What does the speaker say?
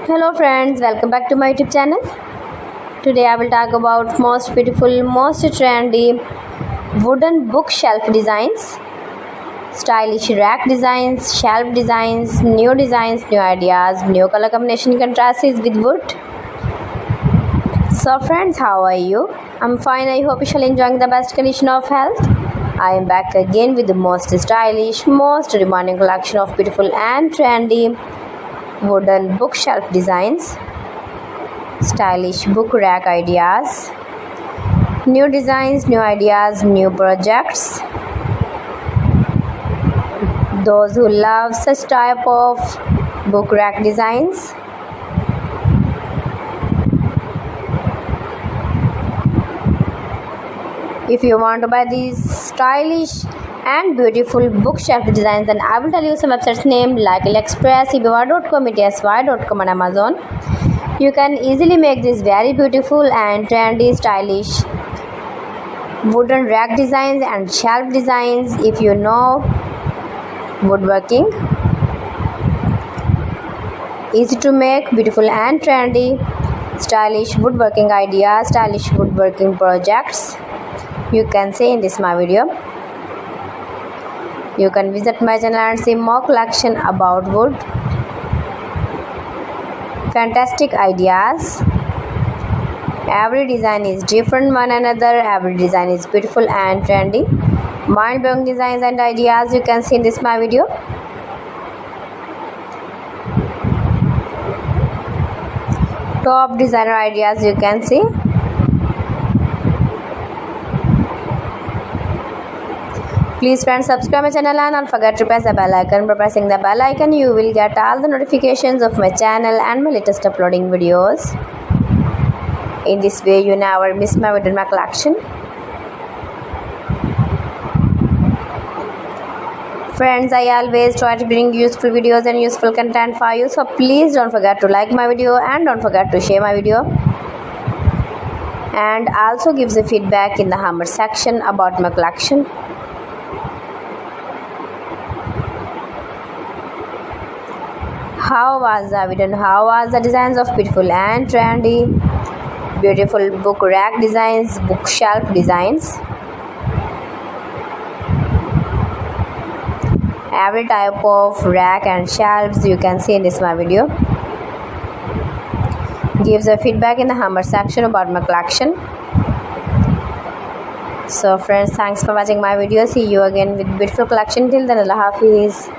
Hello friends, welcome back to my YouTube channel. Today I will talk about most beautiful, most trendy wooden bookshelf designs, stylish rack designs, shelf designs, new ideas, new color combination contrasts with wood. So friends, how are you? I'm fine. I hope you shall enjoying the best condition of health. I am back again with the most stylish, most demanding collection of beautiful and trendy wooden bookshelf designs, stylish book rack ideas, new designs, new ideas, new projects. Those who love such type of book rack designs, if you want to buy these stylish and beautiful bookshelf designs, then I will tell you some websites name like AliExpress, eBay.com, ETSY.com and Amazon. You can easily make these very beautiful and trendy stylish wooden rack designs and shelf designs if you know woodworking. Easy to make, beautiful and trendy stylish woodworking ideas, stylish woodworking projects you can see in this my video. You can visit my channel and see more collection about wood. Fantastic ideas. Every design is different one another. Every design is beautiful and trendy. Mind-blowing designs and ideas you can see in this my video. Top designer ideas you can see. Please friends, subscribe my channel and don't forget to press the bell icon. By pressing the bell icon you will get all the notifications of my channel and my latest uploading videos. In this way you never miss my video in my collection. Friends, I always try to bring useful videos and useful content for you, so please don't forget to like my video and don't forget to share my video. And also give the feedback in the comment section about my collection. How was the video? How was the designs of beautiful and trendy, beautiful book rack designs, bookshelf designs? Every type of rack and shelves you can see in this my video. Give the feedback in the comment section about my collection. So friends, thanks for watching my video. See you again with beautiful collection. Till then, Allah Hafiz.